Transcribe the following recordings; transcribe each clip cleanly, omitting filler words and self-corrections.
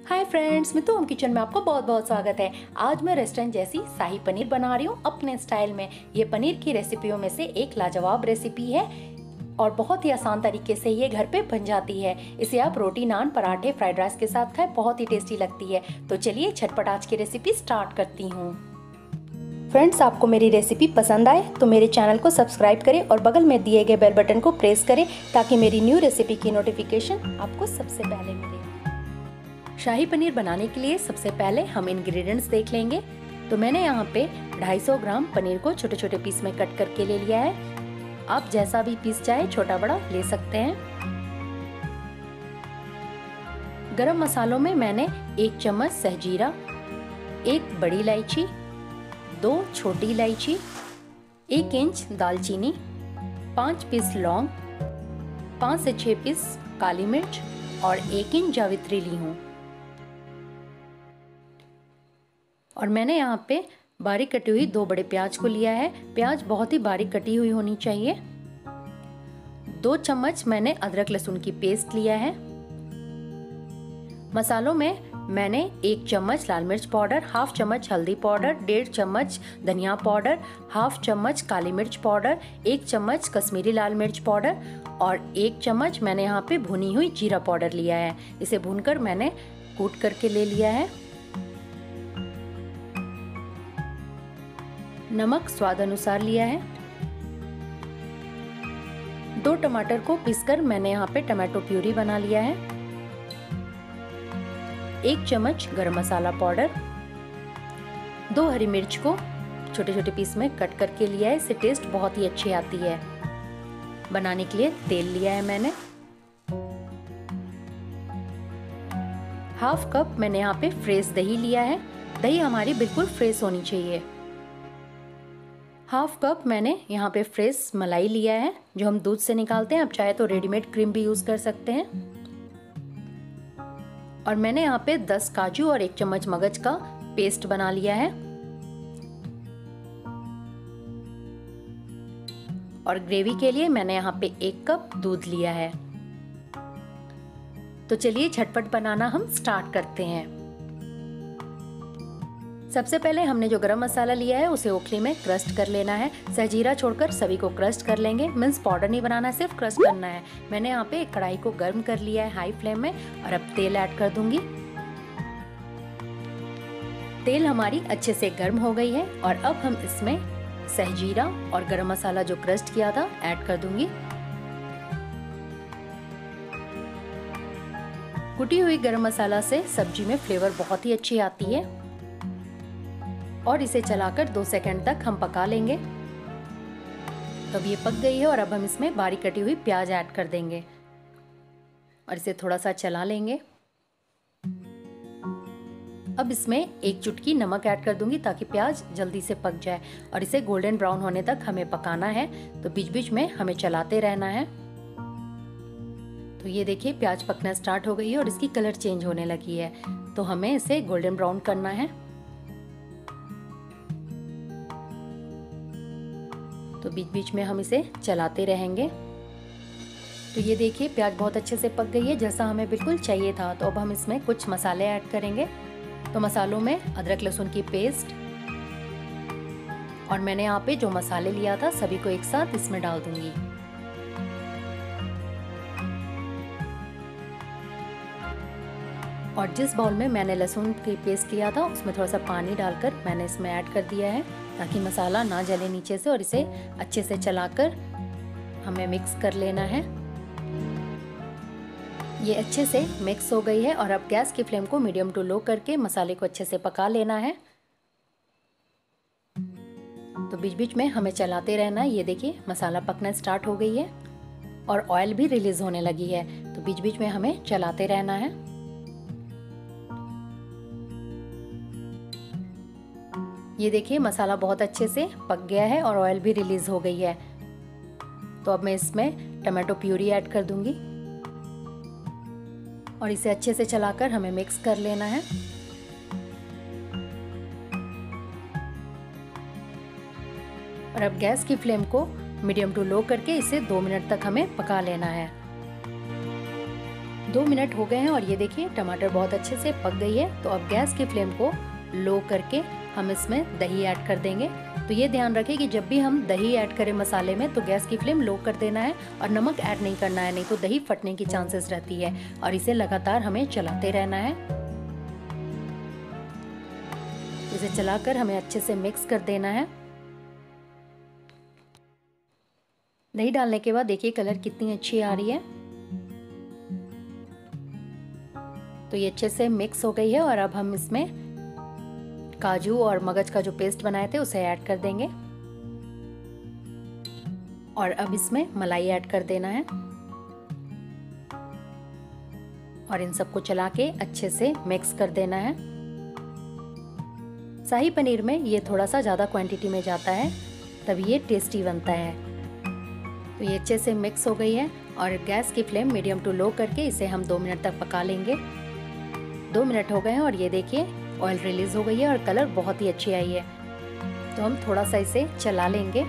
Hi friends, मैं तो home kitchen में आपका बहुत बहुत स्वागत है। आज मैं रेस्टोरेंट जैसी शाही पनीर बना रही हूँ अपने स्टाइल में। ये पनीर की रेसिपियों में से एक लाजवाब रेसिपी है और बहुत ही आसान तरीके से ये घर पे बन जाती है। इसे आप रोटी, नान, पराठे, फ्राइड राइस के साथ खाएं, बहुत ही टेस्टी लगती है। तो चलिए झटपट आज की रेसिपी स्टार्ट करती हूँ। फ्रेंड्स, आपको मेरी रेसिपी पसंद आए तो मेरे चैनल को सब्सक्राइब करें और बगल में दिए गए बेल बटन को प्रेस करें ताकि मेरी न्यू रेसिपी की नोटिफिकेशन आपको सबसे पहले मिले। शाही पनीर बनाने के लिए सबसे पहले हम इंग्रेडिएंट्स देख लेंगे। तो मैंने यहाँ पे 250 ग्राम पनीर को छोटे छोटे पीस में कट करके ले लिया है। आप जैसा भी पीस चाहे छोटा बड़ा ले सकते हैं। गरम मसालों में मैंने 1 चम्मच सहजीरा, 1 बड़ी इलायची, 2 छोटी इलायची, 1 इंच दालचीनी, 5 पीस लौंग, 5 से 6 पीस काली मिर्च और 1 इंच जावित्री ली हूँ। और मैंने यहाँ पे बारीक कटी हुई 2 बड़े प्याज को लिया है। प्याज बहुत ही बारीक कटी हुई होनी चाहिए। 2 चम्मच मैंने अदरक लहसुन की पेस्ट लिया है। मसालों में मैंने 1 चम्मच लाल मिर्च पाउडर, हाफ चम्मच हल्दी पाउडर, 1.5 चम्मच धनिया पाउडर, हाफ चम्मच काली मिर्च पाउडर, 1 चम्मच कश्मीरी लाल मिर्च पाउडर और 1 चम्मच मैंने यहाँ पे भुनी हुई जीरा पाउडर लिया है। इसे भूनकर मैंने कूट करके ले लिया है। नमक स्वाद अनुसार लिया है। 2 टमाटर को पीसकर मैंने यहाँ पे टमाटो प्यूरी बना लिया है। 1 चम्मच गरम मसाला पाउडर, 2 हरी मिर्च को छोटे छोटे पीस में कट करके लिया है। इससे टेस्ट बहुत ही अच्छी आती है। बनाने के लिए तेल लिया है मैंने। हाफ कप मैंने यहाँ पे फ्रेश दही लिया है। दही हमारी बिल्कुल फ्रेश होनी चाहिए। हाफ कप मैंने यहाँ पे फ्रेश मलाई लिया है जो हम दूध से निकालते हैं। आप चाहे तो रेडीमेड क्रीम भी यूज कर सकते हैं। और मैंने यहाँ पे 10 काजू और 1 चम्मच मगज का पेस्ट बना लिया है। और ग्रेवी के लिए मैंने यहाँ पे 1 कप दूध लिया है। तो चलिए झटपट बनाना हम स्टार्ट करते हैं। सबसे पहले हमने जो गरम मसाला लिया है उसे ओखली में क्रस्ट कर लेना है। सहजीरा छोड़कर सभी को क्रस्ट कर लेंगे। मीन्स पाउडर नहीं बनाना है, सिर्फ क्रस्ट करना है। मैंने यहाँ पे एक कढ़ाई को गर्म कर लिया है हाई फ्लेम में और अब तेल ऐड कर दूंगी। तेल हमारी अच्छे से गर्म हो गई है और अब हम इसमें सहजीरा और गरम मसाला जो क्रस्ट किया था ऐड कर दूंगी। कुटी हुई गरम मसाला से सब्जी में फ्लेवर बहुत ही अच्छी आती है। और इसे चलाकर 2 सेकंड तक हम पका लेंगे। तो अब ये पक गई है और अब हम इसमें बारीक कटी हुई प्याज ऐड कर देंगे और इसे थोड़ा सा चला लेंगे। अब इसमें 1 चुटकी नमक ऐड कर दूंगी ताकि प्याज जल्दी से पक जाए और इसे गोल्डन ब्राउन होने तक हमें पकाना है। तो बीच बीच में हमें चलाते रहना है। तो ये देखिए प्याज पकना स्टार्ट हो गई है और इसकी कलर चेंज होने लगी है। तो हमें इसे गोल्डन ब्राउन करना है। तो बीच बीच में हम इसे चलाते रहेंगे। तो ये देखिए प्याज बहुत अच्छे से पक गई है जैसा हमें बिल्कुल चाहिए था। तो अब हम इसमें कुछ मसाले ऐड करेंगे। तो मसालों में अदरक लहसुन की पेस्ट और मैंने यहाँ पे जो मसाले लिया था सभी को एक साथ इसमें डाल दूंगी। और जिस बाउल में मैंने लहसुन की पेस्ट लिया था उसमें थोड़ा सा पानी डालकर मैंने इसमें ऐड कर दिया है ताकि मसाला ना जले नीचे से। और इसे अच्छे से चलाकर हमें मिक्स कर लेना है। ये अच्छे से मिक्स हो गई है और अब गैस की फ्लेम को मीडियम टू लो करके मसाले को अच्छे से पका लेना है। तो बीच बीच में हमें चलाते रहना है। ये देखिए मसाला पकना स्टार्ट हो गई है और ऑयल भी रिलीज होने लगी है। तो बीच बीच में हमें चलाते रहना है। ये देखिए मसाला बहुत अच्छे से पक गया है और ऑयल भी रिलीज हो गई है। तो अब मैं इसमें टमाटो प्यूरी ऐड कर दूंगी और इसे अच्छे से चलाकर हमें मिक्स कर लेना है। और अब गैस की फ्लेम को मीडियम टू लो करके इसे 2 मिनट तक हमें पका लेना है। 2 मिनट हो गए हैं और ये देखिए टमाटर बहुत अच्छे से पक गई है। तो अब गैस की फ्लेम को लो करके हम इसमें दही ऐड कर देंगे। तो ये ध्यान रखें कि जब भी हम दही ऐड करें मसाले में तो गैस की फ्लेम लो कर देना है और नमक ऐड नहीं करना है, नहीं तो दही फटने की चांसेस रहती है। और इसे लगातार हमें चलाते रहना है। इसे चलाकर हमें अच्छे से मिक्स कर देना है। दही डालने के बाद देखिए कलर कितनी अच्छी आ रही है। तो ये अच्छे से मिक्स हो गई है और अब हम इसमें काजू और मगज का जो पेस्ट बनाए थे उसे ऐड कर देंगे और अब इसमें मलाई ऐड कर देना है और इन सबको चला के अच्छे से मिक्स कर देना है। शाही पनीर में ये थोड़ा सा ज़्यादा क्वांटिटी में जाता है, तभी ये टेस्टी बनता है। तो ये अच्छे से मिक्स हो गई है और गैस की फ्लेम मीडियम टू लो करके इसे हम 2 मिनट तक पका लेंगे। 2 मिनट हो गए हैं और ये देखिए ऑयल रिलीज हो गई है और कलर बहुत ही अच्छी आई है। तो हम थोड़ा सा इसे चला लेंगे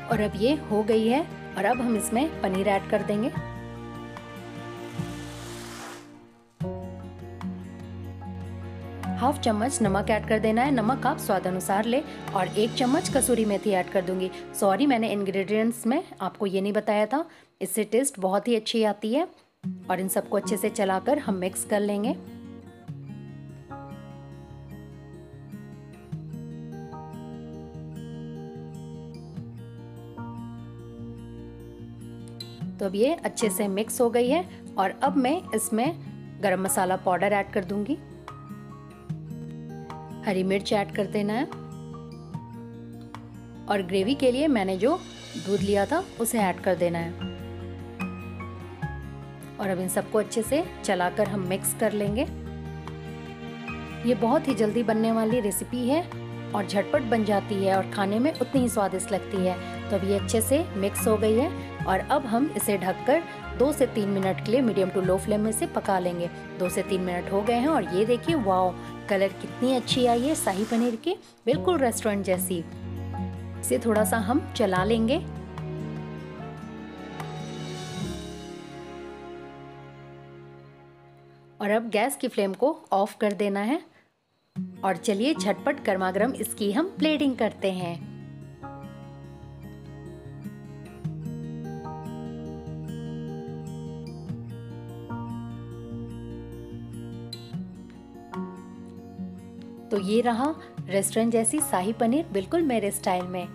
और अब ये हो गई है और अब हम इसमें पनीर ऐड कर देंगे। हाफ चम्मच नमक ऐड कर देना है। नमक आप स्वाद अनुसार ले और 1 चम्मच कसूरी मेथी ऐड कर दूंगी। सॉरी, मैंने इंग्रेडिएंट्स में आपको ये नहीं बताया था। इससे टेस्ट बहुत ही अच्छी आती है और इन सबको अच्छे से चलाकर हम मिक्स कर लेंगे। तो अब ये अच्छे से मिक्स हो गई है और अब मैं इसमें गरम मसाला पाउडर ऐड कर दूंगी। हरी मिर्च ऐड कर देना है और ग्रेवी के लिए मैंने जो दूध लिया था उसे ऐड कर देना है और अब इन सबको अच्छे से चलाकर हम मिक्स कर लेंगे। ये बहुत ही जल्दी बनने वाली रेसिपी है और झटपट बन जाती है और खाने में उतनी ही स्वादिष्ट लगती है। तो अब ये अच्छे से मिक्स हो गई है और अब हम इसे ढककर 2 से 3 मिनट के लिए मीडियम टू लो फ्लेम में से पका लेंगे। 2 से 3 मिनट हो गए हैं और ये देखिए वाओ, कलर कितनी अच्छी आई है शाही पनीर की, बिल्कुल रेस्टोरेंट जैसी। इसे थोड़ा सा हम चला लेंगे और अब गैस की फ्लेम को ऑफ कर देना है और चलिए झटपट गर्मा गर्म इसकी हम प्लेटिंग करते हैं। तो ये रहा रेस्टोरेंट जैसी शाही पनीर, बिल्कुल मेरे स्टाइल में।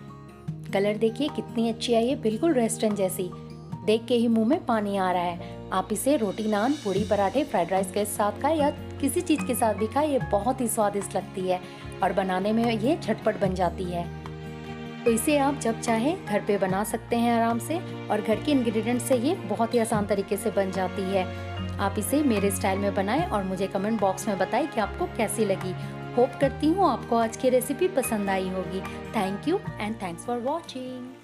कलर देखिए कितनी अच्छी आई है, बिल्कुल रेस्टोरेंट जैसी। देख के ही मुंह में पानी आ रहा है। आप इसे रोटी, नान, पूड़ी, पराठे, फ्राइड राइस के साथ खाएं या किसी चीज़ के साथ भी खाएं, ये बहुत ही स्वादिष्ट लगती है और बनाने में ये झटपट बन जाती है। तो इसे आप जब चाहें घर पे बना सकते हैं आराम से और घर के इंग्रेडिएंट से ये बहुत ही आसान तरीके से बन जाती है। आप इसे मेरे स्टाइल में बनाएं और मुझे कमेंट बॉक्स में बताएं कि आपको कैसी लगी। होप करती हूँ आपको आज की रेसिपी पसंद आई होगी। Thank you and thanks for watching.